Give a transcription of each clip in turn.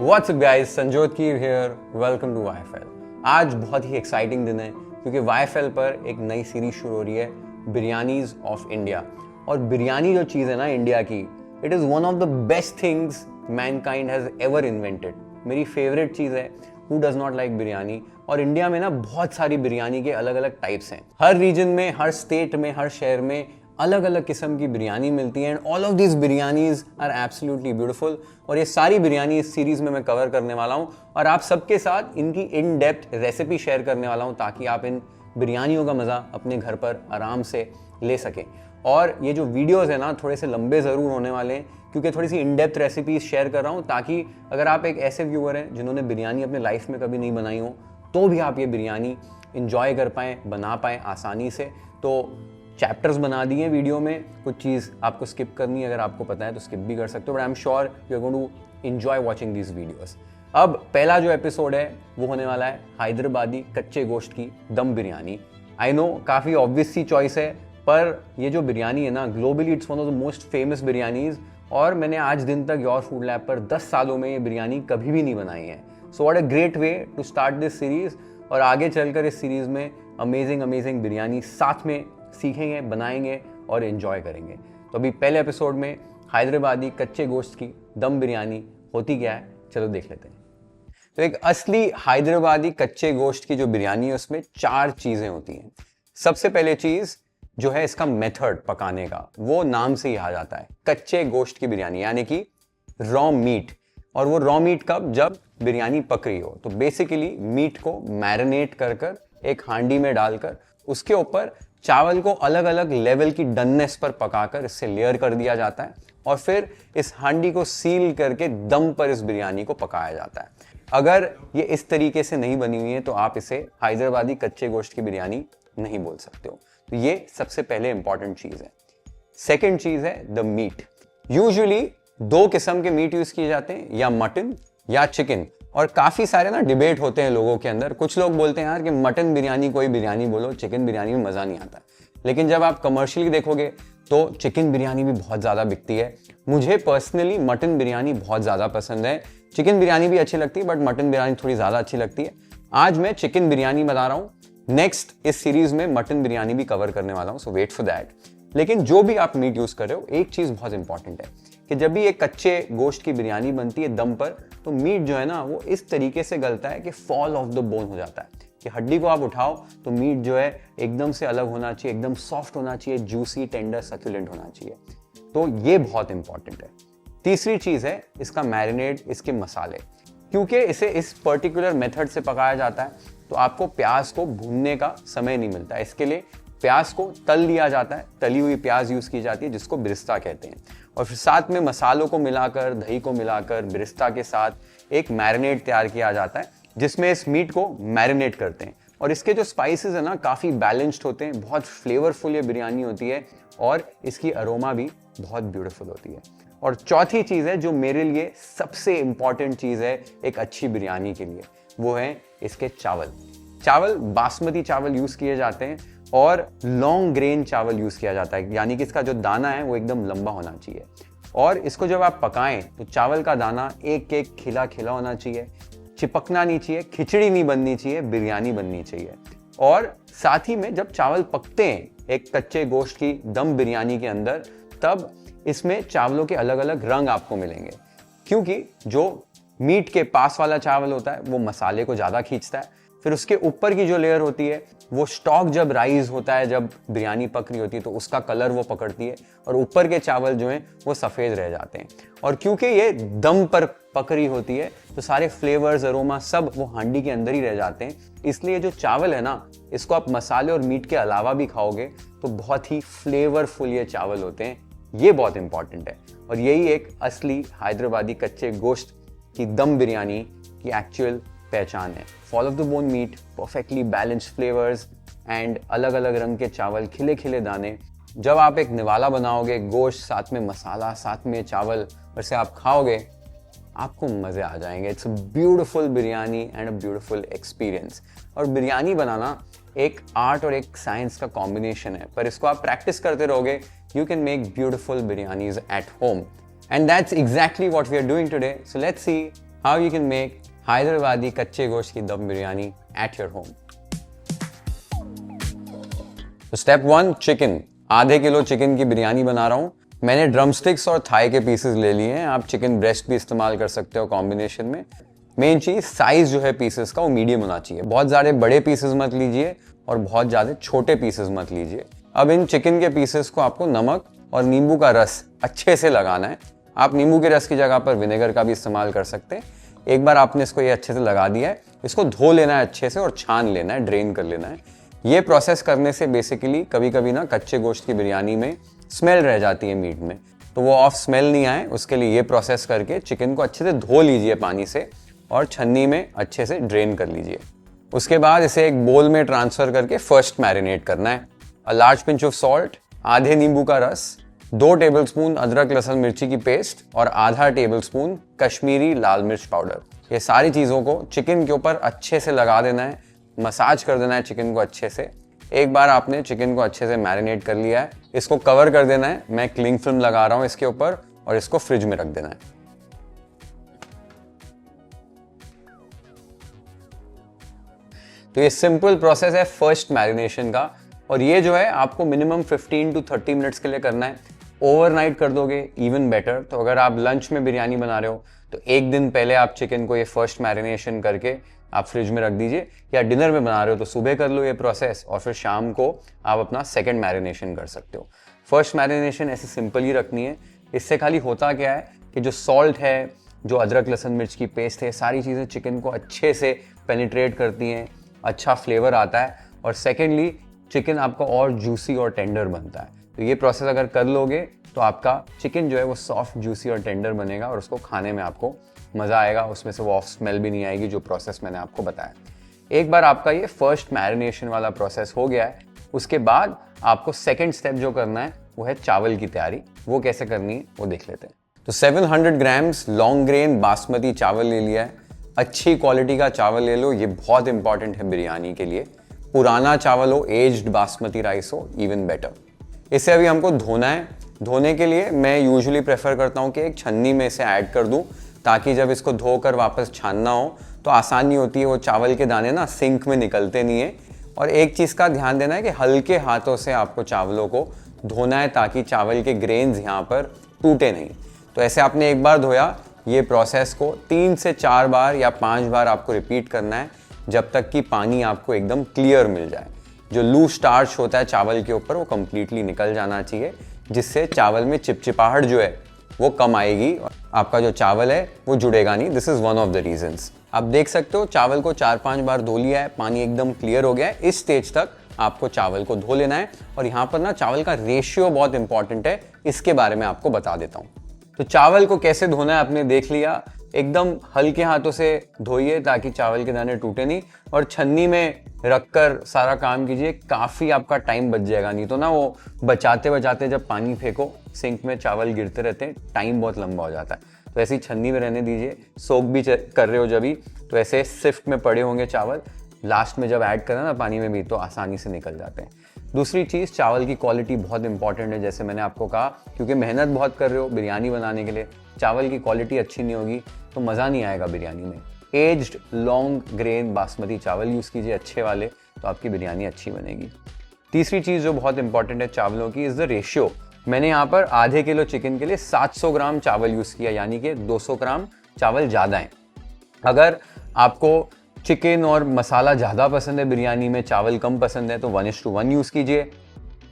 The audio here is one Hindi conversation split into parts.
What's up guys, Sanjot Kaur here, welcome to YFL. आज बहुत ही एक्साइटिंग दिन है क्योंकि वाईएफएल पर एक नई सीरीज शुरू हो रही है, बिरयानीज ऑफ इंडिया। और बिरयानी जो चीज़ है ना इंडिया की, it is one of the best things Mankind has ever invented. मेरी फेवरेट चीज़ है, who does not like biryani. और इंडिया में ना बहुत सारी बिरयानी के अलग अलग टाइप्स हैं। हर रीजन में, हर स्टेट में, हर शहर में अलग अलग किस्म की बिरयानी मिलती है and all of this biryanis are absolutely beautiful. और ये सारी बिरयानी इस सीरीज में मैं कवर करने वाला हूँ और आप सबके साथ इनकी इन डेप्थ रेसिपी शेयर करने वाला हूँ ताकि आप इन बिरयानियों का मज़ा अपने घर पर आराम से ले सकें। और ये जो वीडियोस है ना, थोड़े से लंबे ज़रूर होने वाले हैं क्योंकि थोड़ी सी इन डेप्थ रेसिपीज शेयर कर रहा हूँ ताकि अगर आप एक ऐसे व्यूअर हैं जिन्होंने बिरयानी अपने लाइफ में कभी नहीं बनाई हो तो भी आप ये बिरयानी इंजॉय कर पाएँ, बना पाएँ आसानी से। तो चैप्टर्स बना दिए वीडियो में, कुछ चीज़ आपको स्किप करनी है, अगर आपको पता है तो स्किप भी कर सकते हो, but I am sure you are going to enjoy watching these videos. अब पहला जो एपिसोड है वो होने वाला है हैदराबादी कच्चे गोश्त की दम बिरयानी। आई नो काफ़ी ऑब्वियस सी चॉइस है, पर ये जो बिरयानी है ना, globally it's one of the most famous biryanis. और मैंने आज दिन तक योर फूड लैब पर 10 सालों में ये बिरयानी कभी भी नहीं बनाई है। So what a great way to start this series. और आगे चलकर इस सीरीज में अमेजिंग बिरयानी साथ में सीखेंगे, बनाएंगे और एंजॉय करेंगे। तो अभी पहले एपिसोड में हैदराबादी कच्चे गोश्त की दम बिरयानी होती क्या है, चलो देख लेते हैं। तो एक असली हैदराबादी कच्चे गोश्त की जो बिरयानी है उसमें 4 चीजें होती हैं। सबसे पहले चीज जो है इसका मेथड पकाने का, वो नाम से ही आ जाता है कच्चे गोश्त की बिरयानी, यानी कि रॉ मीट। और वो रॉ मीट कब, जब बिरयानी पक रही हो। तो बेसिकली मीट को मैरिनेट कर एक हांडी में डालकर उसके ऊपर चावल को अलग अलग लेवल की डननेस पर पकाकर इससे लेयर कर दिया जाता है और फिर इस हांडी को सील करके दम पर इस बिरयानी को पकाया जाता है। अगर ये इस तरीके से नहीं बनी हुई है तो आप इसे हैदराबादी कच्चे गोश्त की बिरयानी नहीं बोल सकते हो। तो ये सबसे पहले इंपॉर्टेंट चीज है। सेकेंड चीज है द मीट। यूजुअली 2 किस्म के मीट यूज किए जाते हैं, या मटन या चिकन। और काफी सारे ना डिबेट होते हैं लोगों के अंदर। कुछ लोग बोलते हैं यार कि मटन बिरयानी कोई बिरयानी बोलो, चिकन बिरयानी में मजा नहीं आता। लेकिन जब आप कमर्शियली देखोगे तो चिकन बिरयानी भी बहुत ज्यादा बिकती है। मुझे पर्सनली मटन बिरयानी बहुत ज्यादा पसंद है। चिकन बिरयानी भी अच्छी लगती है बट मटन बिरयानी थोड़ी ज्यादा अच्छी लगती है। आज मैं चिकन बिरयानी बता रहा हूं, नेक्स्ट इस सीरीज में मटन बिरयानी भी कवर करने वाला हूं, सो वेट फॉर दैट। लेकिन जो भी आप मीट यूज कर रहे हो, एक चीज बहुत इंपॉर्टेंट है कि जब भी एक कच्चे गोश्त की बिरयानी बनती है दम पर, तो मीट जो है ना वो इस तरीके से गलता है कि फॉल ऑफ द बोन हो जाता है कि हड्डी को आप उठाओ तो मीट जो है एकदम से अलग होना चाहिए, एकदम सॉफ्ट होना चाहिए, जूसी, टेंडर, सक्यूलेंट होना चाहिए। तो ये बहुत इंपॉर्टेंट है। तीसरी चीज है इसका मैरिनेट, इसके मसाले। क्योंकि इसे इस पर्टिकुलर मेथड से पकाया जाता है तो आपको प्याज को भूनने का समय नहीं मिलता। इसके लिए प्याज को तल लिया जाता है, तली हुई प्याज यूज की जाती है जिसको बिरिस्ता कहते हैं। और फिर साथ में मसालों को मिलाकर, दही को मिलाकर बिरिस्ता के साथ एक मैरिनेट तैयार किया जाता है जिसमें इस मीट को मैरिनेट करते हैं। और इसके जो स्पाइसेस है ना काफी बैलेंस्ड होते हैं, बहुत फ्लेवरफुल ये बिरयानी होती है और इसकी अरोमा भी बहुत ब्यूटीफुल होती है। और चौथी चीज है जो मेरे लिए सबसे इंपॉर्टेंट चीज है एक अच्छी बिरयानी के लिए, वो है इसके चावल। चावल बासमती चावल यूज किए जाते हैं और लॉन्ग ग्रेन चावल यूज किया जाता है, यानी कि इसका जो दाना है वो एकदम लंबा होना चाहिए। और इसको जब आप पकाएं तो चावल का दाना एक एक खिला खिला होना चाहिए, चिपकना नहीं चाहिए, खिचड़ी नहीं बननी चाहिए, बिरयानी बननी चाहिए। और साथ ही में जब चावल पकते हैं एक कच्चे गोश्त की दम बिरयानी के अंदर, तब इसमें चावलों के अलग अलग रंग आपको मिलेंगे, क्योंकि जो मीट के पास वाला चावल होता है वो मसाले को ज्यादा खींचता है। फिर उसके ऊपर की जो लेयर होती है वो स्टॉक जब राइज होता है, जब बिरयानी पक रही होती है तो उसका कलर वो पकड़ती है और ऊपर के चावल जो हैं वो सफ़ेद रह जाते हैं। और क्योंकि ये दम पर पक रही होती है तो सारे फ्लेवर्स, अरोमा सब वो हांडी के अंदर ही रह जाते हैं। इसलिए जो चावल है ना, इसको आप मसाले और मीट के अलावा भी खाओगे तो बहुत ही फ्लेवरफुल ये चावल होते हैं। ये बहुत इंपॉर्टेंट है और यही एक असली हैदराबादी कच्चे गोश्त की दम बिरयानी की एक्चुअल पहचान है। Fall off the bone meat, perfectly balanced flavours and अलग अलग रंग के चावल, खिले खिले दाने। जब आप एक निवाला बनाओगे, गोश्त साथ में मसाला, साथ में चावल, वैसे आप खाओगे, आपको मजे आ जाएंगे। It's a beautiful biryani and a beautiful experience. और बिरयानी बनाना एक आर्ट और एक साइंस का कॉम्बिनेशन है, पर इसको आप प्रैक्टिस करते रहोगे, you can make beautiful biryanis at home. And that's exactly what we are doing today. So let's see how you can make Hyderabadi कच्चे गोश्त की dum biryani at your home. तो स्टेप 1, चिकन। आधे किलो चिकन की बिरयानी बना रहा हूँ। मैंने ड्रम स्टिक्स और थाई के पीसेस ले लिए हैं, आप चिकन ब्रेस्ट भी इस्तेमाल कर सकते हो कॉम्बिनेशन में। मेन चीज साइज जो है पीसेस का वो मीडियम होना चाहिए, बहुत ज़्यादा बड़े पीसेस मत लीजिए और बहुत ज़्यादा छोटे पीसेस मत लीजिए। अब इन चिकन के पीसेस को आपको नमक और नींबू का रस अच्छे से लगाना है। आप नींबू के रस की जगह पर विनेगर का भी इस्तेमाल कर सकते हैं। एक बार आपने इसको ये अच्छे से लगा दिया है, इसको धो लेना है अच्छे से और छान लेना है, ड्रेन कर लेना है। ये प्रोसेस करने से बेसिकली कभी कभी ना कच्चे गोश्त की बिरयानी में स्मेल रह जाती है मीट में, तो वो ऑफ स्मेल नहीं आए उसके लिए ये प्रोसेस करके चिकन को अच्छे से धो लीजिए पानी से और छन्नी में अच्छे से ड्रेन कर लीजिए। उसके बाद इसे एक बोल में ट्रांसफर करके फर्स्ट मैरिनेट करना है। A large pinch of salt, आधे नींबू का रस, 2 टेबलस्पून अदरक लहसुन मिर्ची की पेस्ट और आधा टेबलस्पून कश्मीरी लाल मिर्च पाउडर। ये सारी चीज़ों को चिकन के ऊपर अच्छे से लगा देना है, मसाज कर देना है चिकन को अच्छे से। एक बार आपने चिकन को अच्छे से मैरिनेट कर लिया है, इसको कवर कर देना है। मैं क्लिंग फिल्म लगा रहा हूँ इसके ऊपर और इसको फ्रिज में रख देना है। तो ये सिंपल प्रोसेस है फर्स्ट मैरिनेशन का, और ये जो है आपको मिनिमम 15 to 30 मिनट्स के लिए करना है। ओवरनाइट कर दोगे इवन बेटर। तो अगर आप लंच में बिरयानी बना रहे हो तो एक दिन पहले आप चिकन को ये फर्स्ट मैरिनेशन करके आप फ्रिज में रख दीजिए, या डिनर में बना रहे हो तो सुबह कर लो ये प्रोसेस और फिर शाम को आप अपना सेकंड मैरिनेशन कर सकते हो। फर्स्ट मैरिनेशन ऐसे सिंपल ही रखनी है। इससे खाली होता क्या है कि जो सॉल्ट है, जो अदरक लहसुन मिर्च की पेस्ट है, सारी चीज़ें चिकन को अच्छे से पेनिट्रेट करती हैं, अच्छा फ्लेवर आता है, और सेकेंडली चिकन आपका और जूसी और टेंडर बनता है। तो ये प्रोसेस अगर कर लोगे तो आपका चिकन जो है वो सॉफ्ट, जूसी और टेंडर बनेगा और उसको खाने में आपको मज़ा आएगा, उसमें से वो ऑफ स्मेल भी नहीं आएगी, जो प्रोसेस मैंने आपको बताया। एक बार आपका ये फर्स्ट मैरिनेशन वाला प्रोसेस हो गया है, उसके बाद आपको सेकेंड स्टेप जो करना है वो है चावल की तैयारी। वो कैसे करनी है वो देख लेते हैं। तो 700 ग्राम्स लॉन्ग ग्रेन बासमती चावल ले लिया है। अच्छी क्वालिटी का चावल ले लो, ये बहुत इंपॉर्टेंट है बिरयानी के लिए। पुराना चावल हो, एज्ड बासमती राइस हो, इवन बेटर। इसे अभी हमको धोना है। धोने के लिए मैं यूजुअली प्रेफर करता हूँ कि एक छन्नी में इसे ऐड कर दूँ, ताकि जब इसको धोकर वापस छानना हो तो आसानी होती है। वो चावल के दाने ना सिंक में निकलते नहीं है। और एक चीज़ का ध्यान देना है कि हल्के हाथों से आपको चावलों को धोना है, ताकि चावल के ग्रेन्स यहाँ पर टूटे नहीं। तो ऐसे आपने एक बार धोया, ये प्रोसेस को 3 से 4 बार या 5 बार आपको रिपीट करना है, जब तक कि पानी आपको एकदम क्लियर मिल जाए। जो लूज स्टार्च होता है चावल के ऊपर वो कंप्लीटली निकल जाना चाहिए, जिससे चावल में चिपचिपाहट जो है वो कम आएगी, आपका जो चावल है वो जुड़ेगा नहीं। This is one of the reasons. आप देख सकते हो चावल को 4-5 बार धो लिया है, पानी एकदम क्लियर हो गया है। इस स्टेज तक आपको चावल को धो लेना है। और यहाँ पर ना चावल का रेशियो बहुत इंपॉर्टेंट है, इसके बारे में आपको बता देता हूँ। तो चावल को कैसे धोना है आपने देख लिया। एकदम हल्के हाथों से धोइए ताकि चावल के दाने टूटे नहीं, और छन्नी में रखकर सारा काम कीजिए। काफ़ी आपका टाइम बच जाएगा, नहीं तो ना वो बचाते बचाते जब पानी फेंको सिंक में चावल गिरते रहते हैं, टाइम बहुत लंबा हो जाता है। तो ऐसी छन्नी में रहने दीजिए। सोक भी कर रहे हो जब भी, तो ऐसे सिफ्ट में पड़े होंगे चावल, लास्ट में जब ऐड करें ना पानी में भी तो आसानी से निकल जाते हैं। दूसरी चीज़, चावल की क्वालिटी बहुत इंपॉर्टेंट है। जैसे मैंने आपको कहा, क्योंकि मेहनत बहुत कर रहे हो बिरयानी बनाने के लिए, चावल की क्वालिटी अच्छी नहीं होगी तो मज़ा नहीं आएगा बिरयानी में। एज्ड लॉन्ग ग्रेन बासमती चावल यूज़ कीजिए अच्छे वाले, तो आपकी बिरयानी अच्छी बनेगी। तीसरी चीज़ जो बहुत इंपॉर्टेंट है चावलों की इज़ द रेशियो। मैंने यहाँ पर आधे किलो चिकन के लिए 700 ग्राम चावल यूज़ किया, यानी कि 200 ग्राम चावल ज़्यादा है। अगर आपको चिकन और मसाला ज़्यादा पसंद है बिरयानी में, चावल कम पसंद है, तो 1:1 यूज़ कीजिए।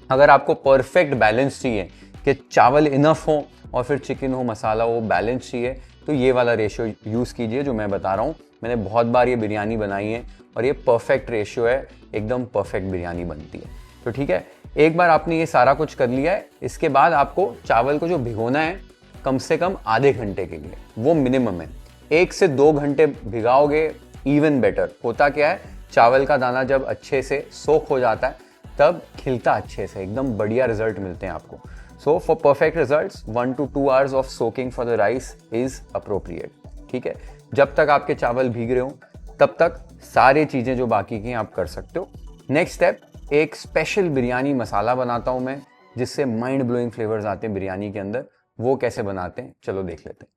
अगर आपको परफेक्ट बैलेंस चाहिए कि चावल इनफ हो और फिर चिकन हो, मसाला हो, बैलेंस चाहिए, तो ये वाला रेशियो यूज़ कीजिए जो मैं बता रहा हूँ। मैंने बहुत बार ये बिरयानी बनाई है और ये परफेक्ट रेशियो है, एकदम परफेक्ट बिरयानी बनती है। तो ठीक है, एक बार आपने ये सारा कुछ कर लिया है, इसके बाद आपको चावल को जो भिगोना है कम से कम आधे घंटे के लिए, वो मिनिमम है। 1 से 2 घंटे भिगाओगे इवन बेटर। होता क्या है, चावल का दाना जब अच्छे से सोख हो जाता है तब खिलता अच्छे से, एकदम बढ़िया रिजल्ट मिलते हैं आपको। So for perfect results 1 to 2 hours of soaking for the rice is appropriate. ठीक है, जब तक आपके चावल भीग रहे हो तब तक सारी चीज़ें जो बाकी की आप कर सकते हो। नेक्स्ट स्टेप, एक स्पेशल बिरयानी मसाला बनाता हूँ मैं, जिससे माइंड ब्लोइंग फ्लेवर्स आते हैं बिरयानी के अंदर। वो कैसे बनाते हैं चलो देख लेते हैं।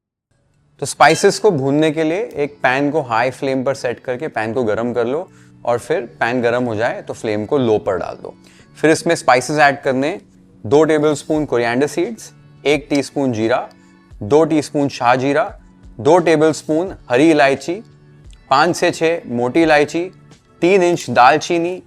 तो स्पाइसेस को भूनने के लिए एक पैन को हाई फ्लेम पर सेट करके पैन को गर्म कर लो और फिर पैन गर्म हो जाए तो फ्लेम को लो पर डाल दो। फिर इसमें स्पाइसेस ऐड करने 2 टेबलस्पून कोरिएंडर सीड्स, 1 टीस्पून जीरा, 2 टीस्पून शाह जीरा, 2 टेबलस्पून हरी इलायची, 5 से 6 मोटी इलायची, 3 इंच दालचीनी,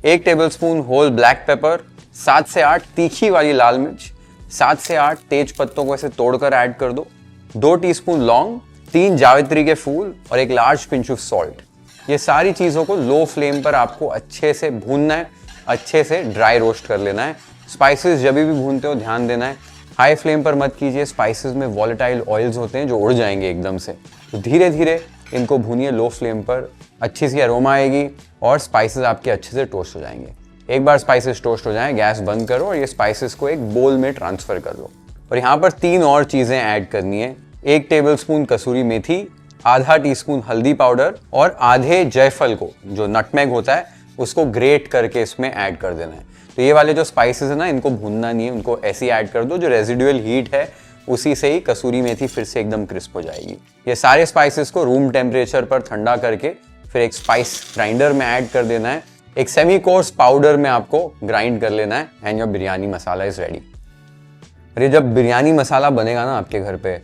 1 टेबलस्पून होल ब्लैक पेपर, 7 से 8 तीखी वाली लाल मिर्च, 7 से 8 तेज पत्तों को ऐसे तोड़कर ऐड कर दो, 2 टीस्पून लौंग, 3 जावित्री के फूल और एक लार्ज पिंच ऑफ सॉल्ट। ये सारी चीज़ों को लो फ्लेम पर आपको अच्छे से भूनना है, अच्छे से ड्राई रोस्ट कर लेना है। स्पाइसेस जब भी भूनते हो ध्यान देना है, हाई फ्लेम पर मत कीजिए, स्पाइसेस में वॉलेटाइल ऑयल्स होते हैं जो उड़ जाएंगे एकदम से। तो धीरे धीरे इनको भूनिए लो फ्लेम पर, अच्छी सी अरोमा आएगी और स्पाइसेस आपके अच्छे से टोस्ट हो जाएंगे। एक बार स्पाइसेस टोस्ट हो जाएं, गैस बंद करो और ये स्पाइसेस को एक बोल में ट्रांसफर कर लो। और यहाँ पर 3 और चीज़ें ऐड करनी है। 1 टेबलस्पून कसूरी मेथी, आधा टीस्पून हल्दी पाउडर और आधे जायफल को, जो नटमेग होता है, उसको ग्रेट करके इसमें ऐड कर देना है। तो ये वाले जो स्पाइसेस है ना, इनको भूनना नहीं है, उनको ऐसे ही ऐड कर दो। जो रेजिडुअल हीट है उसी से ही कसूरी मेथी फिर से एकदम क्रिस्प हो जाएगी। ये सारे स्पाइसेस को रूम टेम्परेचर पर ठंडा करके फिर एक स्पाइस ग्राइंडर में ऐड कर देना है। एक सेमी कोर्स पाउडर में आपको ग्राइंड कर लेना है and your biryani masala is ready. अरे जब बिरयानी मसाला बनेगा ना आपके घर पे,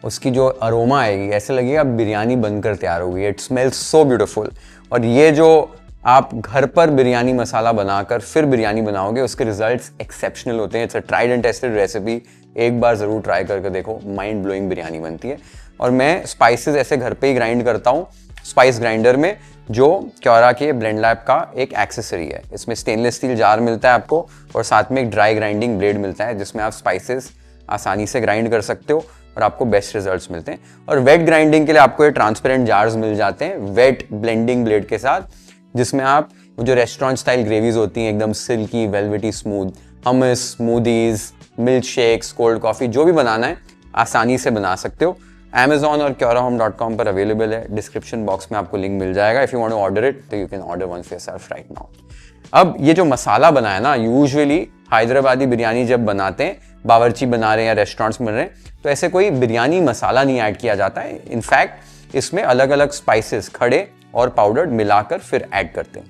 उसकी जो अरोमा आएगी, ऐसे लगेगा बिरयानी बनकर तैयार होगी। It smells so beautiful. और ये जो आप घर पर बिरयानी मसाला बनाकर फिर बिरयानी बनाओगे, उसके रिजल्ट्स एक्सेप्शनल होते हैं। It's a tried and tested recipe. एक बार ज़रूर ट्राई करके देखो, माइंड ब्लोइंग बिरयानी बनती है। और मैं स्पाइसेस ऐसे घर पे ही ग्राइंड करता हूँ स्पाइस ग्राइंडर में, जो क्योरा के ब्लेंड लैब का एक एक्सेसरी है। इसमें स्टेनलेस स्टील जार मिलता है आपको और साथ में एक ड्राई ग्राइंडिंग ब्लेड मिलता है, जिसमें आप स्पाइसेस आसानी से ग्राइंड कर सकते हो और आपको बेस्ट रिजल्ट्स मिलते हैं। और वेट ग्राइंडिंग के लिए आपको ये ट्रांसपेरेंट जार्स मिल जाते हैं वेट ब्लेंडिंग ब्लेड के साथ, जिसमें आप जो रेस्टोरेंट स्टाइल ग्रेवीज होती हैं एकदम silky velvety smooth, hummus, smoothies, milk shakes, cold coffee, जो भी बनाना है आसानी से बना सकते हो। Amazon और kyorahome.com पर अवेलेबल है। डिस्क्रिप्शन बॉक्स में आपको लिंक मिल जाएगा। If you want to order it तो you can order one for yourself right now. अब ये जो मसाला बनाया ना, यूजुअली हैदराबादी बिरयानी जब बनाते हैं, बावर्ची बना रहे हैं या रेस्टोरेंट्स में बन रहे हैं, तो ऐसे कोई बिरयानी मसाला नहीं ऐड किया जाता है। इनफैक्ट इसमें अलग अलग स्पाइसेस खड़े और पाउडर्ड मिलाकर फिर ऐड करते हैं।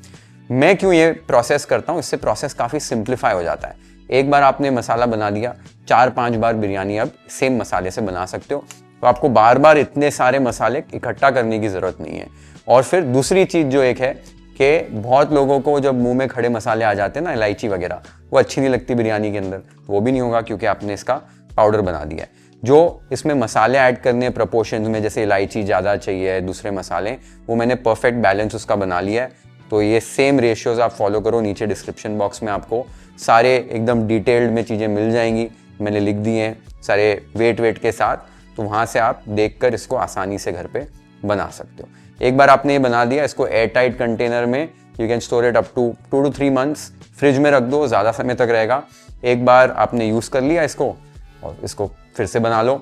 मैं क्यों ये प्रोसेस करता हूँ, इससे प्रोसेस काफ़ी सिंप्लीफाई हो जाता है। एक बार आपने मसाला बना दिया, 4-5 बार बिरयानी अब सेम मसाले से बना सकते हो। तो आपको बार बार इतने सारे मसाले इकट्ठा करने की ज़रूरत नहीं है। और फिर दूसरी चीज़ जो एक है कि बहुत लोगों को जब मुंह में खड़े मसाले आ जाते हैं ना, इलायची वगैरह, वो अच्छी नहीं लगती बिरयानी के अंदर, वो भी नहीं होगा क्योंकि आपने इसका पाउडर बना दिया है। जो इसमें मसाले ऐड करने प्रपोर्शन में, जैसे इलायची ज़्यादा चाहिए, दूसरे मसाले, वो मैंने परफेक्ट बैलेंस उसका बना लिया है। तो ये सेम रेशियोज आप फॉलो करो। नीचे डिस्क्रिप्शन बॉक्स में आपको सारे एकदम डिटेल्ड में चीज़ें मिल जाएंगी, मैंने लिख दी हैं सारे वेट के साथ। तो वहाँ से आप देखकर इसको आसानी से घर पे बना सकते हो। एक बार आपने ये बना दिया, इसको एयर टाइट कंटेनर में you can store it up to 2 to 3 months। Fridge में रख दो, ज़्यादा समय तक रहेगा। एक बार आपने यूज़ कर लिया इसको और इसको फिर से बना लो।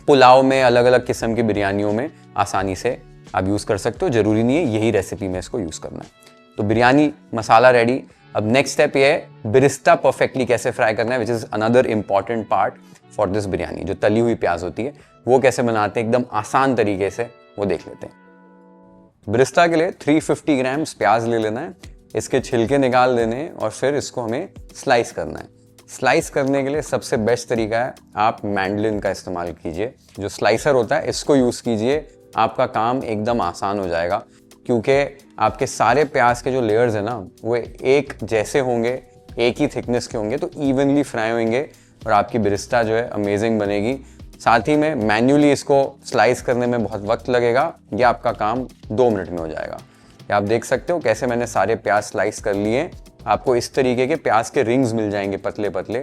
पुलाव में, अलग अलग किस्म की बिरयानियों में आसानी से आप यूज़ कर सकते हो। ज़रूरी नहीं है यही रेसिपी में इसको यूज़ करना है। तो बिरयानी मसाला रेडी। अब नेक्स्ट स्टेप ये है बिरिस्ता परफेक्टली कैसे फ्राई करना है, which is another important part for this biryani. जो तली हुई प्याज होती है वो कैसे बनाते हैं एकदम आसान तरीके से, वो देख लेते हैं। बिरिस्ता के लिए 350 ग्राम्स प्याज ले लेना है, इसके छिलके निकाल देने हैं और फिर इसको हमें स्लाइस करना है। स्लाइस करने के लिए सबसे बेस्ट तरीका है आप मैंडलिन का इस्तेमाल कीजिए। जो स्लाइसर होता है इसको यूज़ कीजिए, आपका काम एकदम आसान हो जाएगा, क्योंकि आपके सारे प्याज के जो लेयर्स है ना, वो एक जैसे होंगे, एक ही थिकनेस के होंगे, तो इवनली फ्राई होंगे और आपकी बिरिस्ता जो है अमेजिंग बनेगी। साथ ही में मैन्युअली इसको स्लाइस करने में बहुत वक्त लगेगा, ये आपका काम 2 मिनट में हो जाएगा। ये आप देख सकते हो कैसे मैंने सारे प्याज स्लाइस कर लिए। आपको इस तरीके के प्याज के रिंग्स मिल जाएंगे पतले पतले,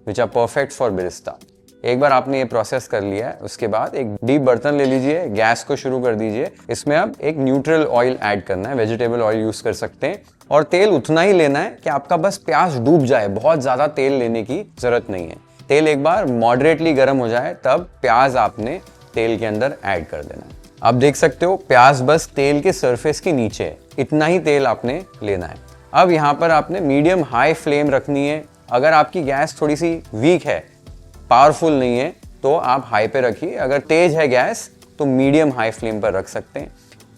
which are perfect for birista. एक बार आपने ये प्रोसेस कर लिया है, उसके बाद एक डीप बर्तन ले लीजिए, गैस को शुरू कर दीजिए। इसमें अब एक न्यूट्रल ऑयल ऐड करना है, वेजिटेबल ऑयल यूज़ कर सकते हैं। और तेल उतना ही लेना है कि आपका बस प्याज डूब जाए, बहुत ज़्यादा तेल लेने की ज़रूरत नहीं है। तेल एक बार मॉडरेटली गर्म हो जाए तब प्याज आपने तेल के अंदर ऐड कर देना है। आप देख सकते हो प्याज बस तेल के सरफेस के नीचे है, इतना ही तेल आपने लेना है। अब यहाँ पर आपने मीडियम हाई फ्लेम रखनी है। अगर आपकी गैस थोड़ी सी वीक है, पावरफुल नहीं है, तो आप हाई पे रखिए। अगर तेज है गैस तो मीडियम हाई फ्लेम पर रख सकते हैं।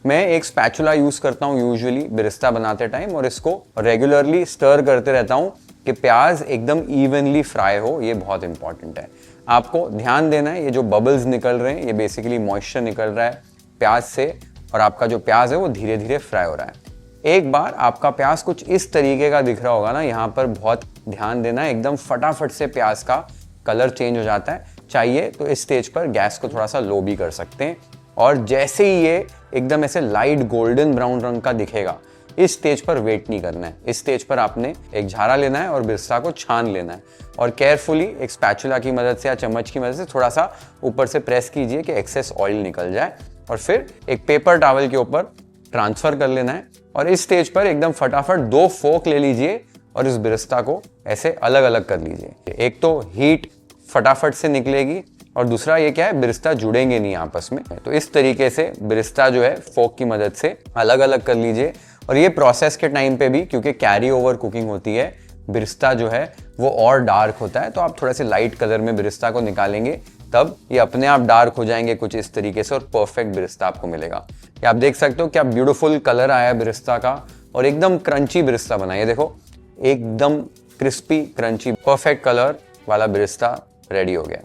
मैं एक स्पैचुला यूज करता हूँ यूजुअली बिरिस्ता बनाते टाइम, और इसको रेगुलरली स्टर करते रहता हूँ कि प्याज एकदम इवनली फ्राई हो। ये बहुत इंपॉर्टेंट है, आपको ध्यान देना है। ये जो बबल्स निकल रहे हैं ये बेसिकली मॉइस्चर निकल रहा है प्याज से, और आपका जो प्याज है वो धीरे धीरे फ्राई हो रहा है। एक बार आपका प्याज कुछ इस तरीके का दिख रहा होगा ना, यहाँ पर बहुत ध्यान देना है, एकदम फटाफट से प्याज का कलर चेंज हो जाता है। चाहिए तो इस स्टेज पर गैस को थोड़ा सा लो भी कर सकते हैं, और जैसे ही ये एकदम ऐसे लाइट गोल्डन ब्राउन रंग का दिखेगा, इस स्टेज पर वेट नहीं करना है। इस स्टेज पर आपने एक झारा लेना है और बिरस्ता को छान लेना है, और केयरफुली एक स्पैचुला की मदद से या चम्मच की मदद से थोड़ा सा ऊपर से प्रेस कीजिए कि एक्सेस ऑयल निकल जाए, और फिर एक पेपर टॉवल के ऊपर ट्रांसफर कर लेना है। और इस स्टेज पर एकदम फटाफट 2 फोक ले लीजिए और इस बिरस्ता को ऐसे अलग अलग कर लीजिए। एक तो हीट फटाफट से निकलेगी, और दूसरा ये क्या है, बिरिस्ता जुड़ेंगे नहीं आपस में। तो इस तरीके से बिरिस्ता जो है फोक की मदद से अलग अलग कर लीजिए। और ये प्रोसेस के टाइम पे भी, क्योंकि कैरी ओवर कुकिंग होती है, बिरिस्ता जो है वो और डार्क होता है, तो आप थोड़े से लाइट कलर में बिरिस्ता को निकालेंगे, तब ये अपने आप डार्क हो जाएंगे कुछ इस तरीके से, और परफेक्ट बिरिस्ता आपको मिलेगा। ये आप देख सकते हो क्या ब्यूटीफुल कलर आया है बिरिस्ता का, और एकदम क्रंची बिरिस्ता बना। ये देखो एकदम क्रिस्पी क्रंची परफेक्ट कलर वाला बिरिस्ता रेडी हो गया।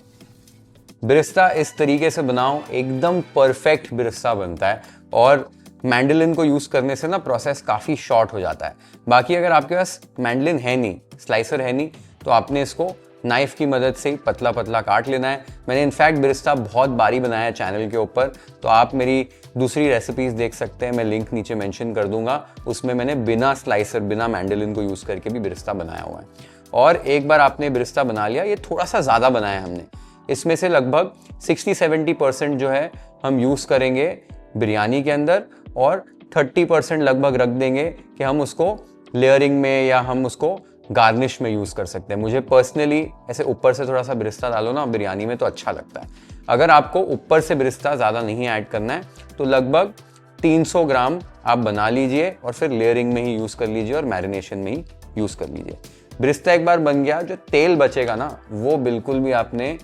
बिरिस्ता इस तरीके से बनाओ, एकदम परफेक्ट बिरिस्ता बनता है, और मैंडलिन को यूज करने से ना प्रोसेस काफी शॉर्ट हो जाता है। बाकी अगर आपके पास मैंडलिन है नहीं, स्लाइसर है नहीं, तो आपने इसको नाइफ की मदद से ही पतला पतला काट लेना है। मैंने इनफैक्ट बिरिस्ता बहुत बारी बनाया है चैनल के ऊपर, तो आप मेरी दूसरी रेसिपीज देख सकते हैं, मैं लिंक नीचे मेंशन कर दूंगा। उसमें मैंने बिना स्लाइसर, बिना मैंडलिन को यूज करके भी बिरिस्ता बनाया हुआ है। और एक बार आपने बिरिस्ता बना लिया, ये थोड़ा सा ज्यादा बनाया हमने, इसमें से लगभग 60-70% जो है हम यूज करेंगे बिरयानी के अंदर, और 30% लगभग रख देंगे कि हम उसको लेयरिंग में या हम उसको गार्निश में यूज कर सकते हैं। मुझे पर्सनली ऐसे ऊपर से थोड़ा सा बिरिस्ता डालो ना बिरयानी में तो अच्छा लगता है। अगर आपको ऊपर से बिरिस्ता ज्यादा नहीं ऐड करना है तो लगभग 300 ग्राम आप बना लीजिए, और फिर लेयरिंग में ही यूज कर लीजिए और मैरिनेशन में ही यूज कर लीजिए। बिरिस्ता एक बार बन गया, जो तेल बचेगा ना वो बिल्कुल भी आपने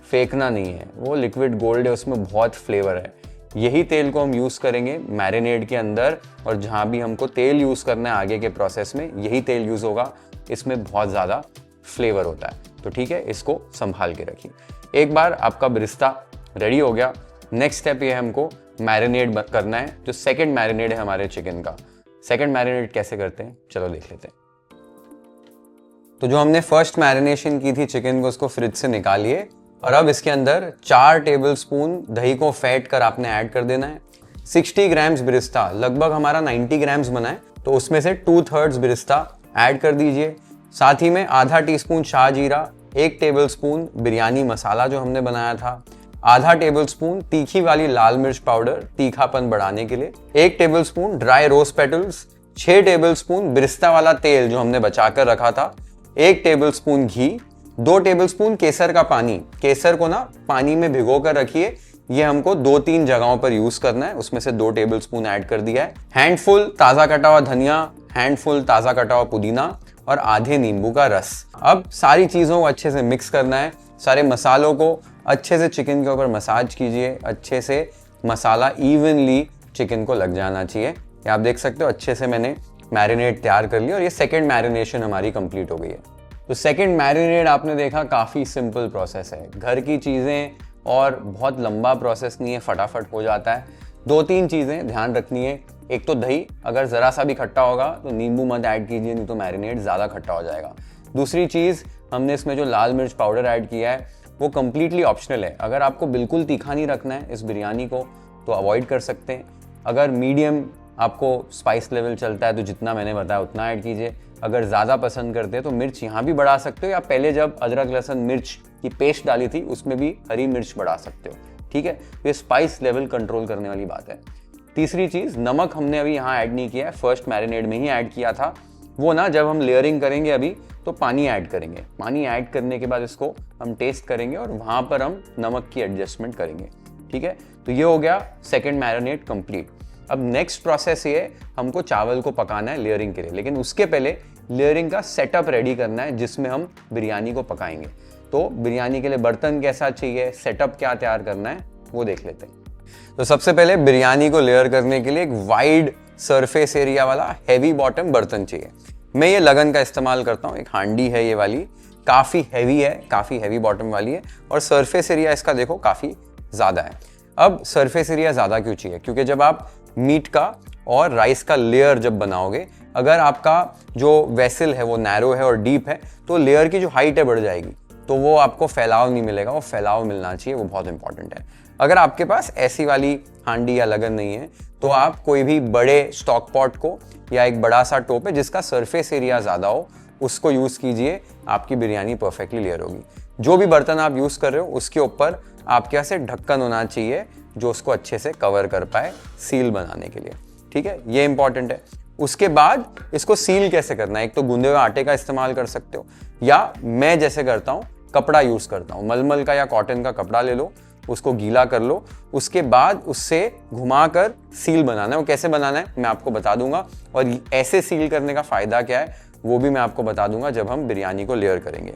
फेंकना नहीं है, वो लिक्विड गोल्ड है, उसमें बहुत फ्लेवर है। यही तेल को हम यूज करेंगे मैरिनेड के अंदर, और जहां भी हमको तेल यूज करना है आगे के प्रोसेस में यही तेल यूज होगा, इसमें बहुत ज्यादा फ्लेवर होता है। तो ठीक है, इसको संभाल के रखिए। एक बार आपका बिरिस्ता रेडी हो गया, नेक्स्ट स्टेप ये हमको मैरिनेट करना है। जो सेकंड मैरिनेट है हमारे चिकन का, सेकंड मैरिनेट कैसे करते हैं चलो देख लेते हैं। तो जो हमने फर्स्ट मैरिनेशन की थी चिकन को, उसको फ्रिज से निकालिए, और अब इसके अंदर 4 टेबलस्पून दही को फेंट कर आपने ऐड कर देना है। 60 ग्राम्स बिरिस्ता, लगभग हमारा 90 ग्राम्स बना है, तो उसमें से 2/3 बिरिस्ता ऐड कर दीजिए। साथ ही में आधा टीस्पून शाह जीरा, 1 टेबलस्पून बिरयानी मसाला जो हमने बनाया था, आधा टेबलस्पून तीखी वाली लाल मिर्च पाउडर तीखापन बढ़ाने के लिए, 1 tablespoon dry rose petals, 6 tablespoon birista वाला तेल जो हमने बचा कर रखा था, 1 टेबलस्पून घी, 2 टेबलस्पून केसर का पानी। केसर को ना पानी में भिगो कर रखिए, ये हमको 2-3 जगहों पर यूज करना है, उसमें से 2 टेबलस्पून ऐड कर दिया है। हैंडफुल ताजा कटा हुआ धनिया, हैंडफुल ताजा कटा हुआ पुदीना, और आधे नींबू का रस। अब सारी चीजों को अच्छे से मिक्स करना है, सारे मसालों को अच्छे से चिकन के ऊपर मसाज कीजिए, अच्छे से मसाला इवनली चिकन को लग जाना चाहिए। ये आप देख सकते हो अच्छे से मैंने मैरिनेट तैयार कर लिया, और ये सेकेंड मैरिनेशन हमारी कंप्लीट हो गई है। तो सेकेंड मैरिनेट आपने देखा काफी सिंपल प्रोसेस है, घर की चीजें, और बहुत लंबा प्रोसेस नहीं है, फटाफट हो जाता है। 2-3 चीजें ध्यान रखनी है। एक तो दही, अगर जरा सा भी खट्टा होगा तो नींबू मत ऐड कीजिए, नहीं तो मैरिनेट ज्यादा खट्टा हो जाएगा। दूसरी चीज, हमने इसमें जो लाल मिर्च पाउडर ऐड किया है वो कंप्लीटली ऑप्शनल है। अगर आपको बिल्कुल तीखा नहीं रखना है इस बिरयानी को तो अवॉइड कर सकते हैं। अगर मीडियम आपको स्पाइस लेवल चलता है तो जितना मैंने बताया उतना ऐड कीजिए। अगर ज़्यादा पसंद करते हैं तो मिर्च यहाँ भी बढ़ा सकते हो, या पहले जब अदरक लहसुन मिर्च की पेस्ट डाली थी उसमें भी हरी मिर्च बढ़ा सकते हो। ठीक है, तो ये स्पाइस लेवल कंट्रोल करने वाली बात है। तीसरी चीज़, नमक हमने अभी यहाँ ऐड नहीं किया है, फर्स्ट मैरिनेड में ही ऐड किया था। वो ना जब हम लेयरिंग करेंगे अभी तो पानी ऐड करेंगे, पानी ऐड करने के बाद इसको हम टेस्ट करेंगे और वहाँ पर हम नमक की एडजस्टमेंट करेंगे। ठीक है, तो ये हो गया सेकेंड मैरिनेड कंप्लीट। अब नेक्स्ट प्रोसेस ये, हमको चावल को पकाना है लेयरिंग के लिए, लेकिन उसके पहले लेयरिंग का सेटअप रेडी करना है जिसमें हम बिरयानी को पकाएंगे। तो बिरयानी के लिए बर्तन कैसा चाहिए, सेटअप क्या तैयार करना है वो देख लेते हैं। तो सबसे पहले बिरयानी को लेयर करने के लिए एक वाइड सरफेस एरिया वाला हैवी बॉटम बर्तन चाहिए। मैं ये लगन का इस्तेमाल करता हूँ, एक हांडी है ये वाली, काफ़ी हैवी है, काफ़ी हैवी बॉटम वाली है और सरफेस एरिया इसका देखो काफ़ी ज़्यादा है। अब सरफेस एरिया ज़्यादा क्यों चाहिए? क्योंकि जब आप मीट का और राइस का लेयर जब बनाओगे, अगर आपका जो वेसल है वो नैरो है और डीप है तो लेयर की जो हाइट है बढ़ जाएगी, तो वो आपको फैलाव नहीं मिलेगा, वो फैलाव मिलना चाहिए, वो बहुत इंपॉर्टेंट है। अगर आपके पास ऐसी वाली हांडी या लगन नहीं है तो आप कोई भी बड़े स्टॉक पॉट को या एक बड़ा सा टोप है जिसका सरफेस एरिया ज़्यादा हो उसको यूज़ कीजिए, आपकी बिरयानी परफेक्टली लेयर होगी। जो भी बर्तन आप यूज़ कर रहे हो उसके ऊपर आपके यहाँ से ढक्कन होना चाहिए जो उसको अच्छे से कवर कर पाए सील बनाने के लिए, ठीक है, ये इंपॉर्टेंट है। उसके बाद इसको सील कैसे करना है? एक तो गूंदे हुए आटे का इस्तेमाल कर सकते हो या मैं जैसे करता हूँ कपड़ा यूज़ करता हूँ, मलमल का या कॉटन का कपड़ा ले लो, उसको गीला कर लो, उसके बाद उससे घुमाकर सील बनाना है। वो कैसे बनाना है मैं आपको बता दूंगा और ऐसे सील करने का फ़ायदा क्या है वो भी मैं आपको बता दूंगा जब हम बिरयानी को लेयर करेंगे।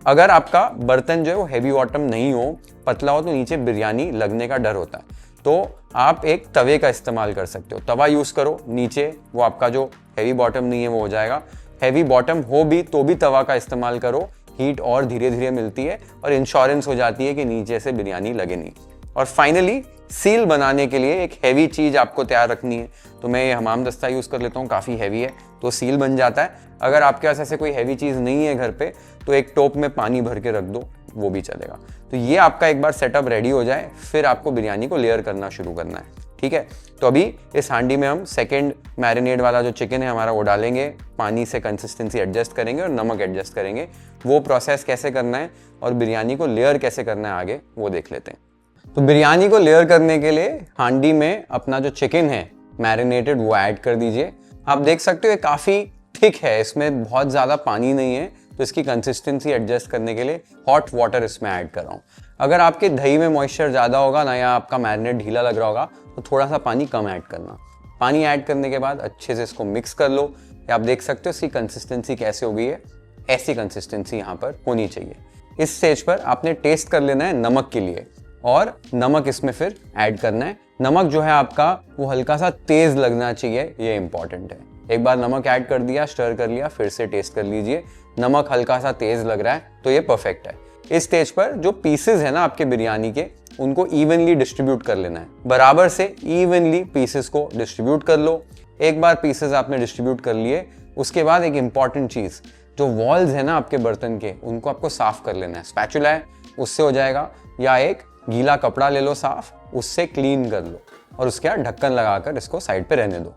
अगर आपका बर्तन जो है वो हैवी बॉटम नहीं हो, पतला हो, तो नीचे बिरयानी लगने का डर होता है, तो आप एक तवे का इस्तेमाल कर सकते हो। तवा यूज़ करो, नीचे वो आपका जो हैवी बॉटम नहीं है वो हो जाएगा। हैवी बॉटम हो भी तो भी तवा का इस्तेमाल करो, हीट और धीरे धीरे मिलती है और इंश्योरेंस हो जाती है कि नीचे से बिरयानी लगे नहीं। और फाइनली सील बनाने के लिए एक हैवी चीज़ आपको तैयार रखनी है, तो मैं ये हमाम दस्ता यूज़ कर लेता हूँ, काफ़ी हैवी है तो सील बन जाता है। अगर आपके पास ऐसे कोई हैवी चीज़ नहीं है घर पे तो एक टोप में पानी भर के रख दो, वो भी चलेगा। तो ये आपका एक बार सेटअप रेडी हो जाए फिर आपको बिरयानी को लेयर करना शुरू करना है, ठीक है। तो अभी इस हांडी में हम सेकंड मैरिनेट वाला जो चिकन है हमारा वो डालेंगे, पानी से कंसिस्टेंसी एडजस्ट करेंगे और नमक एडजस्ट करेंगे। वो प्रोसेस कैसे करना है और बिरयानी को लेयर कैसे करना है आगे वो देख लेते हैं। तो बिरयानी को लेयर करने के लिए हांडी में अपना जो चिकन है मैरिनेटेड वो ऐड कर दीजिए। आप देख सकते हो ये काफ़ी थिक है, इसमें बहुत ज़्यादा पानी नहीं है, तो इसकी कंसिस्टेंसी एडजस्ट करने के लिए हॉट वाटर इसमें ऐड कर रहा हूँ। अगर आपके दही में मॉइस्चर ज़्यादा होगा ना या आपका मैरिनेट ढीला लग रहा होगा तो थोड़ा सा पानी कम ऐड करना। पानी ऐड करने के बाद अच्छे से इसको मिक्स कर लो। या आप देख सकते हो इसकी कंसिस्टेंसी कैसे हो गई है, ऐसी कंसिस्टेंसी यहाँ पर होनी चाहिए। इस स्टेज पर आपने टेस्ट कर लेना है नमक के लिए और नमक इसमें फिर ऐड करना है। नमक जो है आपका वो हल्का सा तेज लगना चाहिए, ये इंपॉर्टेंट है। एक बार नमक ऐड कर दिया, स्टर कर लिया, फिर से टेस्ट कर लीजिए, नमक हल्का सा तेज लग रहा है तो ये परफेक्ट है। इस स्टेज पर जो पीसेस है ना आपके बिरयानी के उनको इवनली डिस्ट्रीब्यूट कर लेना है, बराबर से इवनली पीसेस को डिस्ट्रीब्यूट कर लो। एक बार पीसेस आपने डिस्ट्रीब्यूट कर लिए उसके बाद एक इंपॉर्टेंट चीज़, जो वॉल्स है ना आपके बर्तन के उनको आपको साफ कर लेना है। स्पैचुला है उससे हो जाएगा या एक गीला कपड़ा ले लो साफ, उससे क्लीन कर लो और उसके बाद ढक्कन लगाकर इसको साइड पे रहने दो।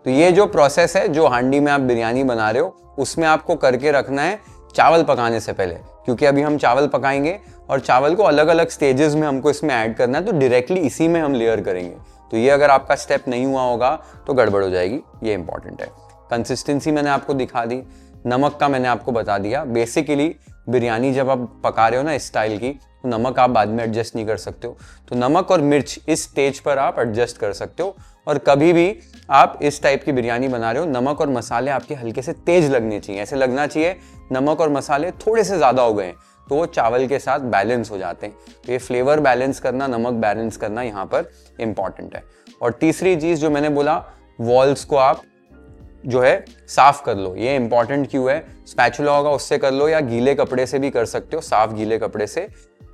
तो ये जो प्रोसेस है जो हांडी में आप बिरयानी बना रहे हो उसमें आपको करके रखना है चावल पकाने से पहले, क्योंकि अभी हम चावल पकाएंगे और चावल को अलग अलग स्टेजेस में हमको इसमें ऐड करना है, तो डायरेक्टली इसी में हम लेयर करेंगे। तो ये अगर आपका स्टेप नहीं हुआ होगा तो गड़बड़ हो जाएगी, ये इंपॉर्टेंट है। कंसिस्टेंसी मैंने आपको दिखा दी, नमक का मैंने आपको बता दिया। बेसिकली बिरयानी जब आप पका रहे हो ना इस स्टाइल की, तो नमक आप बाद में एडजस्ट नहीं कर सकते हो, तो नमक और मिर्च इस स्टेज पर आप एडजस्ट कर सकते हो। और कभी भी आप इस टाइप की बिरयानी बना रहे हो नमक और मसाले आपके हल्के से तेज लगने चाहिए, ऐसे लगना चाहिए नमक और मसाले थोड़े से ज़्यादा हो गए तो वो चावल के साथ बैलेंस हो जाते हैं। तो ये फ्लेवर बैलेंस करना, नमक बैलेंस करना यहाँ पर इम्पॉर्टेंट है। और तीसरी चीज़ जो मैंने बोला, वॉल्स को आप जो है साफ कर लो। ये इंपॉर्टेंट क्यों है? स्पैचुला होगा उससे कर लो या गीले कपड़े से भी कर सकते हो, साफ गीले कपड़े से।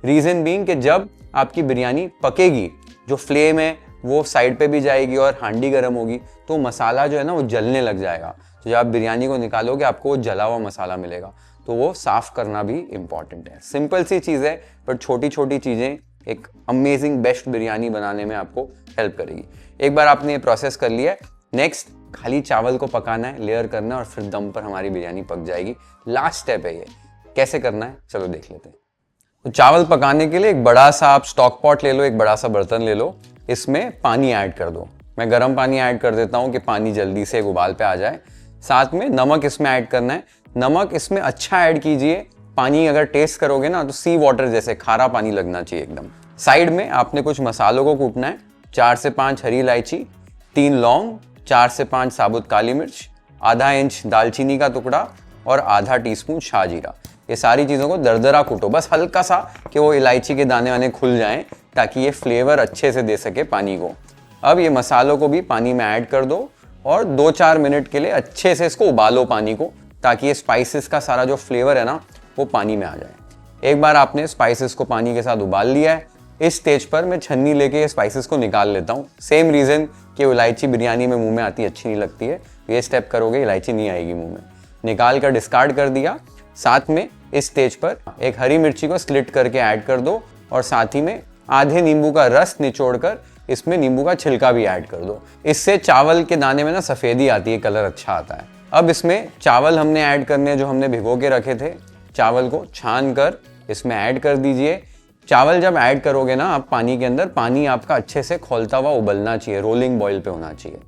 रीजन बीइंग कि जब आपकी बिरयानी पकेगी जो फ्लेम है वो साइड पे भी जाएगी और हांडी गर्म होगी तो मसाला जो है ना वो जलने लग जाएगा। तो जब आप बिरयानी को निकालोगे आपको वो जला हुआ मसाला मिलेगा, तो वो साफ करना भी इंपॉर्टेंट है। सिंपल सी चीज़ है पर छोटी छोटी चीज़ें एक अमेजिंग बेस्ट बिरयानी बनाने में आपको हेल्प करेगी। एक बार आपने ये प्रोसेस कर लिया, नेक्स्ट खाली चावल को पकाना है, लेयर करना है और फिर दम पर हमारी बिरयानी पक जाएगी। लास्ट स्टेप है ये, कैसे करना है चलो देख लेते हैं। तो चावल पकाने के लिए एक बड़ा सा आप स्टॉक पॉट ले लो, एक बड़ा सा बर्तन ले लो, इसमें पानी ऐड कर दो। मैं गर्म पानी ऐड कर देता हूँ कि पानी जल्दी से एक उबाल पे आ जाए। साथ में नमक इसमें ऐड करना है। नमक इसमें अच्छा ऐड कीजिए, पानी अगर टेस्ट करोगे ना तो सी वाटर जैसे खारा पानी लगना चाहिए एकदम। साइड में आपने कुछ मसालों को कूटना है, 4 से 5 हरी इलायची, 3 लौंग, 4 से 5 साबुत काली मिर्च, आधा इंच दालचीनी का टुकड़ा और आधा टीस्पून शाह जीरा। ये सारी चीज़ों को दरदरा कूटो, बस हल्का सा कि वो इलायची के दाने वाने खुल जाएं, ताकि ये फ्लेवर अच्छे से दे सके पानी को। अब ये मसालों को भी पानी में ऐड कर दो और 2-4 मिनट के लिए अच्छे से इसको उबालो पानी को, ताकि ये स्पाइसेस का सारा जो फ्लेवर है ना वो पानी में आ जाए। एक बार आपने स्पाइसेस को पानी के साथ उबाल लिया है, इस स्टेज पर मैं छन्नी लेके ये स्पाइसेस को निकाल लेता हूँ। सेम रीज़न कि इलायची बिरयानी में मुंह में आती अच्छी नहीं लगती है, ये स्टेप करोगे इलायची नहीं आएगी मुंह में। निकाल कर डिस्कार्ड कर दिया। साथ में इस स्टेज पर एक हरी मिर्ची को स्लिट करके ऐड कर दो और साथ ही में आधे नींबू का रस निचोड़ कर इसमें नींबू का छिलका भी ऐड कर दो। इससे चावल के दाने में ना सफ़ेदी आती है, कलर अच्छा आता है। अब इसमें चावल हमने ऐड करने जो हमने भिगो के रखे थे, चावल को छान कर इसमें ऐड कर दीजिए। चावल जब ऐड करोगे ना आप पानी के अंदर, पानी आपका अच्छे से खौलता हुआ उबलना चाहिए, रोलिंग बॉईल पे होना चाहिए।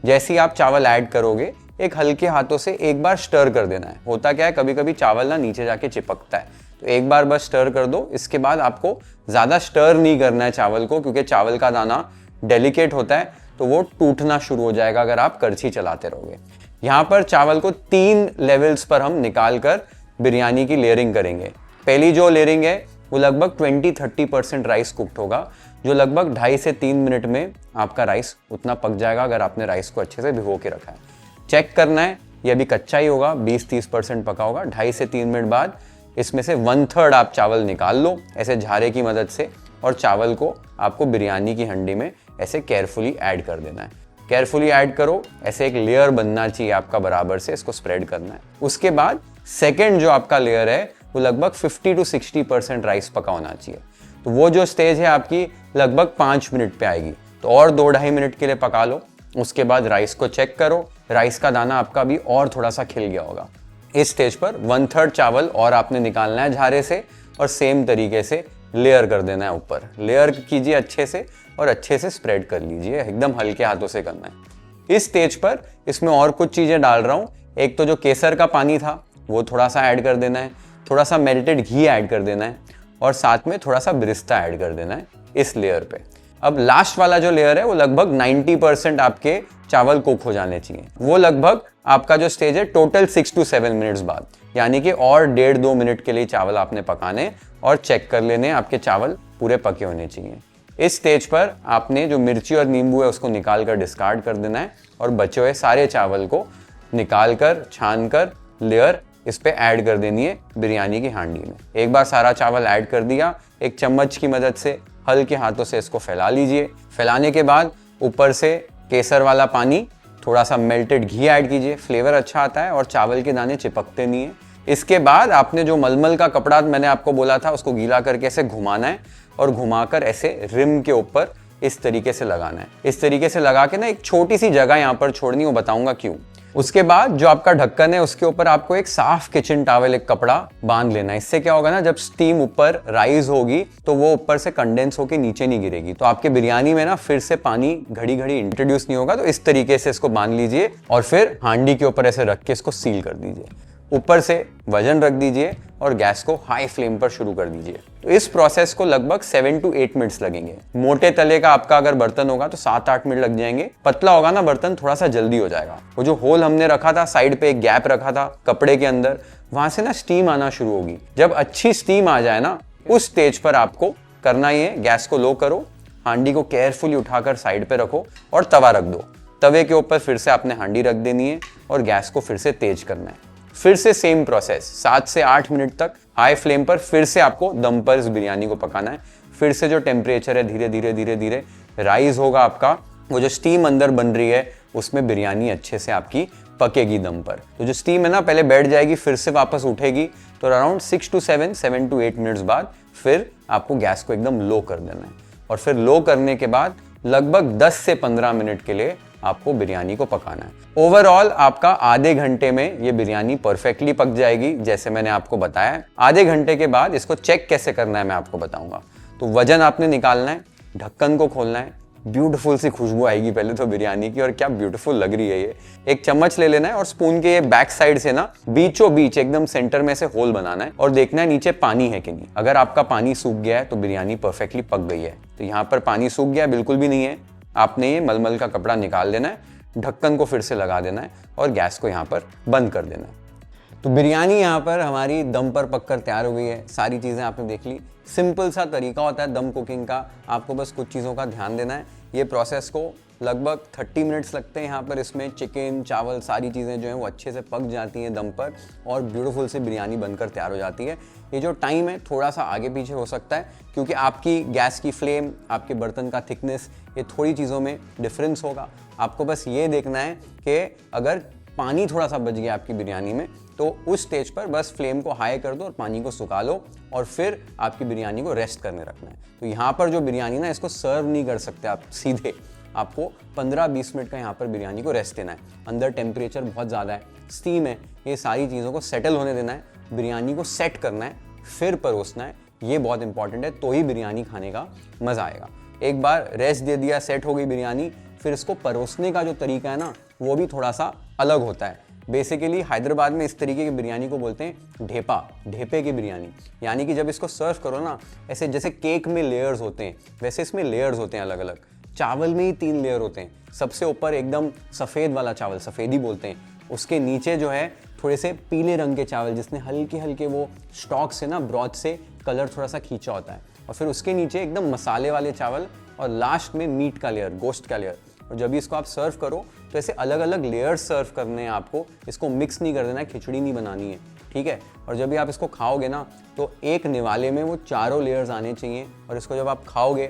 जैसे ही आप चावल ऐड करोगे एक हल्के हाथों से एक बार स्टर कर देना है। होता क्या है, कभी कभी चावल ना नीचे जाके चिपकता है, तो एक बार बस स्टर कर दो। इसके बाद आपको ज़्यादा स्टर नहीं करना है चावल को, क्योंकि चावल का दाना डेलिकेट होता है तो वो टूटना शुरू हो जाएगा अगर आप करछी चलाते रहोगे। यहाँ पर चावल को 3 लेवल्स पर हम निकाल कर बिरयानी की लेयरिंग करेंगे। पहली जो लेयरिंग है वो लगभग 20-30% राइस कुक्ड होगा, जो लगभग 2.5 से 3 मिनट में आपका राइस उतना पक जाएगा अगर आपने राइस को अच्छे से भिगो के रखा है। चेक करना है ये अभी कच्चा ही होगा, 20-30% पका होगा। 2.5 से 3 मिनट बाद इसमें से 1/3 आप चावल निकाल लो ऐसे झारे की मदद से, और चावल को आपको बिरयानी की हंडी में ऐसे केयरफुली ऐड कर देना है। केयरफुली ऐड करो, ऐसे एक लेयर बनना चाहिए आपका, बराबर से इसको स्प्रेड करना है। उसके बाद सेकेंड जो आपका लेयर है वो लगभग 50-60% राइस पका होना चाहिए। तो वो जो स्टेज है आपकी लगभग 5 मिनट पे आएगी, तो और 2-2.5 मिनट के लिए पका लो। उसके बाद राइस को चेक करो, राइस का दाना आपका भी और थोड़ा सा खिल गया होगा। इस स्टेज पर 1/3 चावल और आपने निकालना है झारे से और सेम तरीके से लेयर कर देना है ऊपर। लेयर कीजिए अच्छे से और अच्छे से स्प्रेड कर लीजिए, एकदम हल्के हाथों से करना है। इस स्टेज पर इसमें और कुछ चीज़ें डाल रहा हूँ। एक तो जो केसर का पानी था वो थोड़ा सा ऐड कर देना है, थोड़ा सा मेल्टेड घी ऐड कर देना है और साथ में थोड़ा सा बिरिस्ता ऐड कर देना है इस लेयर पे। अब लास्ट वाला जो लेयर है वो लगभग 90% आपके चावल कुक हो जाने चाहिए। वो लगभग आपका जो स्टेज है टोटल 6 to 7 मिनट्स बाद, यानी कि और 1.5-2 मिनट के लिए चावल आपने पकाने और चेक कर लेने आपके चावल पूरे पके होने चाहिए। इस स्टेज पर आपने जो मिर्ची और नींबू है उसको निकाल कर डिस्कार्ड कर देना है और बचे हुए सारे चावल को निकाल कर छान कर लेयर इस पे ऐड कर देनी है बिरयानी की हांडी में। एक बार सारा चावल ऐड कर दिया, एक चम्मच की मदद से हल्के हाथों से इसको फैला लीजिए। फैलाने के बाद ऊपर से केसर वाला पानी, थोड़ा सा मेल्टेड घी ऐड कीजिए, फ्लेवर अच्छा आता है और चावल के दाने चिपकते नहीं है। इसके बाद आपने जो मलमल का कपड़ा मैंने आपको बोला था उसको गीला करके ऐसे घुमाना है और घुमाकर ऐसे रिम के ऊपर इस तरीके से लगाना है। इस तरीके से लगा के ना एक छोटी सी जगह यहाँ पर छोड़नी, वो बताऊंगा क्यों। उसके बाद जो आपका ढक्कन है उसके ऊपर आपको एक साफ किचन टॉवल, एक कपड़ा बांध लेना है। इससे क्या होगा ना, जब स्टीम ऊपर राइज होगी तो वो ऊपर से कंडेंस होके नीचे नहीं गिरेगी, तो आपके बिरयानी में ना फिर से पानी घड़ी घड़ी इंट्रोड्यूस नहीं होगा। तो इस तरीके से इसको बांध लीजिए और फिर हांडी के ऊपर ऐसे रख के इसको सील कर दीजिए। ऊपर से वजन रख दीजिए और गैस को हाई फ्लेम पर शुरू कर दीजिए। तो इस प्रोसेस को लगभग 7 to 8 मिनट्स लगेंगे। मोटे तले का आपका अगर बर्तन होगा तो 7-8 मिनट लग जाएंगे। पतला होगा ना बर्तन, थोड़ा सा जल्दी हो जाएगा। वो जो होल हमने रखा था, साइड पे एक गैप रखा था कपड़े के अंदर, वहां से ना स्टीम आना शुरू होगी। जब अच्छी स्टीम आ जाए ना, उस स्टेज पर आपको करना ही है, गैस को लो करो, हांडी को केयरफुली उठाकर साइड पे रखो और तवा रख दो। तवे के ऊपर फिर से आपने हांडी रख देनी है और गैस को फिर से तेज करना है। फिर से सेम प्रोसेस 7 से 8 मिनट तक हाई फ्लेम पर फिर से आपको दम पर इस बिरयानी को पकाना है। फिर से जो टेम्परेचर है धीरे धीरे धीरे धीरे राइज होगा आपका। वो जो स्टीम अंदर बन रही है उसमें बिरयानी अच्छे से आपकी पकेगी दम पर। तो जो स्टीम है ना पहले बैठ जाएगी, फिर से वापस उठेगी। तो अराउंड 7 to 8 मिनट्स बाद फिर आपको गैस को एकदम लो कर देना है और फिर लो करने के बाद लगभग 10 से 15 मिनट के लिए आपको बिरयानी को पकाना है। ओवरऑल आपका आधे घंटे में ये बिरयानी परफेक्टली पक जाएगी, जैसे मैंने आपको बताया। आधे घंटे के बाद इसको चेक कैसे करना है मैं आपको बताऊंगा। तो वजन आपने निकालना है, ढक्कन को खोलना है, ब्यूटीफुल सी खुशबू आएगी पहले तो बिरयानी की, और क्या ब्यूटीफुल लग रही है ये। एक चम्मच ले लेना है और स्पून के बैक साइड से ना बीचों बीच एकदम सेंटर में से होल बनाना है और देखना है नीचे पानी है कि नहीं। अगर आपका पानी सूख गया है तो बिरयानी परफेक्टली पक गई है। तो यहाँ पर पानी सूख गया बिल्कुल भी नहीं है, आपने ये मलमल का कपड़ा निकाल देना है, ढक्कन को फिर से लगा देना है और गैस को यहाँ पर बंद कर देना है। तो बिरयानी यहाँ पर हमारी दम पर पककर तैयार हो गई है। सारी चीज़ें आपने देख ली। सिंपल सा तरीका होता है दम कुकिंग का, आपको बस कुछ चीज़ों का ध्यान देना है। ये प्रोसेस को लगभग 30 मिनट्स लगते हैं यहाँ पर। इसमें चिकन, चावल, सारी चीज़ें जो हैं वो अच्छे से पक जाती हैं दम पर और ब्यूटीफुल से बिरयानी बनकर तैयार हो जाती है। ये जो टाइम है थोड़ा सा आगे पीछे हो सकता है क्योंकि आपकी गैस की फ्लेम, आपके बर्तन का थिकनेस, ये थोड़ी चीज़ों में डिफरेंस होगा। आपको बस ये देखना है कि अगर पानी थोड़ा सा बच गया आपकी बिरयानी में तो उस स्टेज पर बस फ्लेम को हाई कर दो और पानी को सुखा लो और फिर आपकी बिरयानी को रेस्ट करने रखना है। तो यहाँ पर जो बिरयानी ना, इसको सर्व नहीं कर सकते आप सीधे, आपको 15-20 मिनट का यहाँ पर बिरयानी को रेस्ट देना है। अंदर टेम्परेचर बहुत ज़्यादा है, स्टीम है, ये सारी चीज़ों को सेटल होने देना है, बिरयानी को सेट करना है, फिर परोसना है। ये बहुत इंपॉर्टेंट है, तो ही बिरयानी खाने का मज़ा आएगा। एक बार रेस्ट दे दिया, सेट हो गई बिरयानी, फिर इसको परोसने का जो तरीका है ना वो भी थोड़ा सा अलग होता है। बेसिकली हैदराबाद में इस तरीके की बिरयानी को बोलते हैं ढेपा, ढेपे की बिरयानी। यानी कि जब इसको सर्व करो ना, ऐसे जैसे केक में लेयर्स होते हैं वैसे इसमें लेयर्स होते हैं अलग अलग। चावल में ही 3 लेयर होते हैं। सबसे ऊपर एकदम सफ़ेद वाला चावल, सफ़ेदी बोलते हैं, उसके नीचे जो है थोड़े से पीले रंग के चावल जिसने हल्के हल्के वो स्टॉक से ना, ब्रॉथ से कलर थोड़ा सा खींचा होता है, और फिर उसके नीचे एकदम मसाले वाले चावल, और लास्ट में मीट का लेयर, गोश्त का लेयर। और जब भी इसको आप सर्व करो तो ऐसे अलग अलग लेयर्स सर्व करने हैं आपको, इसको मिक्स नहीं कर देना है, खिचड़ी नहीं बनानी है, ठीक है। और जब भी आप इसको खाओगे ना तो एक निवाले में वो चारों लेयर्स आने चाहिए, और इसको जब आप खाओगे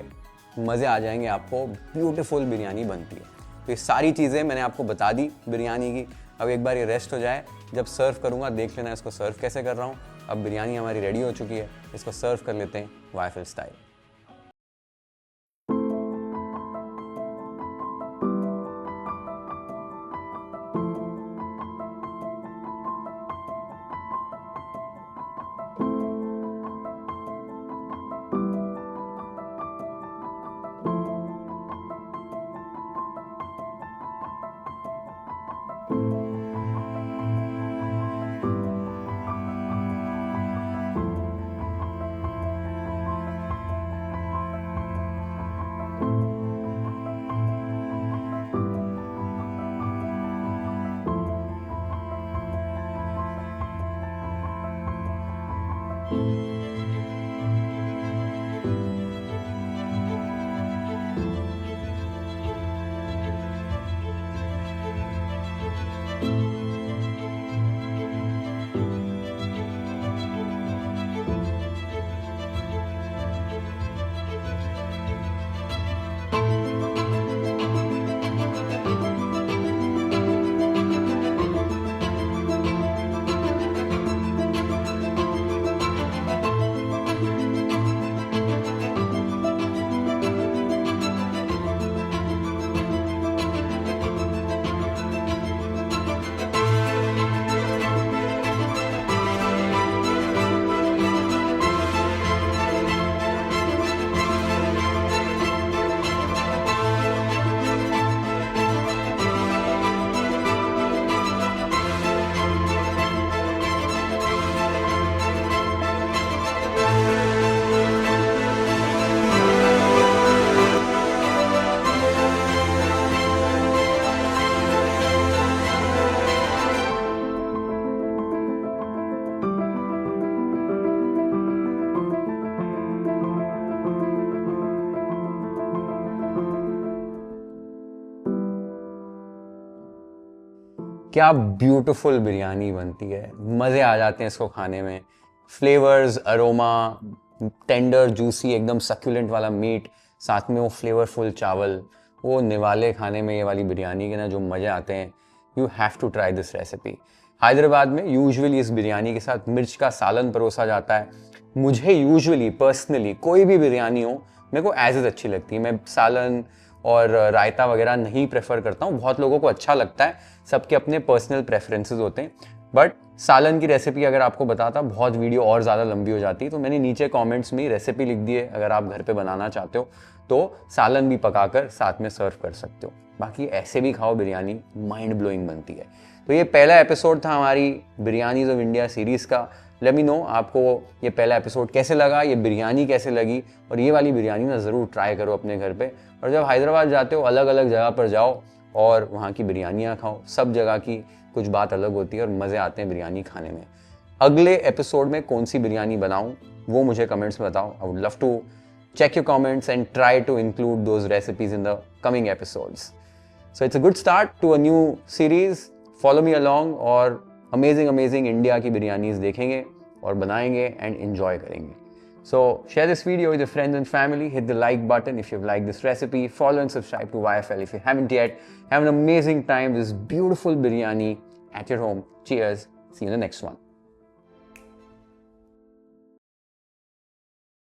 मज़े आ जाएंगे आपको। ब्यूटीफुल बिरयानी बनती है। तो ये सारी चीज़ें मैंने आपको बता दी बिरयानी की। अब एक बार ये रेस्ट हो जाए, जब सर्व करूँगा देख लेना इसको सर्व कैसे कर रहा हूँ। अब बिरयानी हमारी रेडी हो चुकी है, इसको सर्व कर लेते हैं वाइफल स्टाइल। क्या ब्यूटीफुल बिरयानी बनती है, मज़े आ जाते हैं इसको खाने में। फ्लेवर्स, अरोमा, टेंडर जूसी एकदम सक्यूलेंट वाला मीट, साथ में वो फ्लेवरफुल चावल, वो निवाले खाने में ये वाली बिरयानी के ना जो मज़े आते हैं। You have to try this recipe. Hyderabad में यूजुअली इस बिरयानी के साथ मिर्च का सालन परोसा जाता है। मुझे यूजुअली पर्सनली कोई भी बिरयानी हो मेरे को एज इज अच्छी लगती है। मैं सालन और रायता वगैरह नहीं प्रेफर करता हूँ। बहुत लोगों को अच्छा लगता है, सबके अपने पर्सनल प्रेफरेंसेस होते हैं। बट सालन की रेसिपी अगर आपको बताता बहुत वीडियो और ज़्यादा लंबी हो जाती, तो मैंने नीचे कमेंट्स में रेसिपी लिख दी है। अगर आप घर पे बनाना चाहते हो तो सालन भी पकाकर साथ में सर्व कर सकते हो। बाकी ऐसे भी खाओ बिरयानी, माइंड ब्लोइंग बनती है। तो ये पहला एपिसोड था हमारी बिरयानीज ऑफ इंडिया सीरीज़ का। लेट मी नो आपको ये पहला एपिसोड कैसे लगा, ये बिरयानी कैसे लगी, और ये वाली बिरयानी ना ज़रूर ट्राई करो अपने घर पे। और जब हैदराबाद जाते हो अलग अलग जगह पर जाओ और वहाँ की बिरयानियाँ खाओ। सब जगह की कुछ बात अलग होती है और मज़े आते हैं बिरयानी खाने में। अगले एपिसोड में कौन सी बिरयानी बनाऊं वो मुझे कमेंट्स में बताओ। I would love to check your comments and try to include those recipes in the coming episodes. So it's a good start to a new series. Follow me along और amazing India की बिरयानीज देखेंगे और बनाएंगे and enjoy करेंगे. So share this video with your friends and family. Hit the like button if you've liked this recipe. Follow and subscribe to YFL if you haven't yet. Have an amazing time. This beautiful biryani at your home. Cheers. See you in the next one.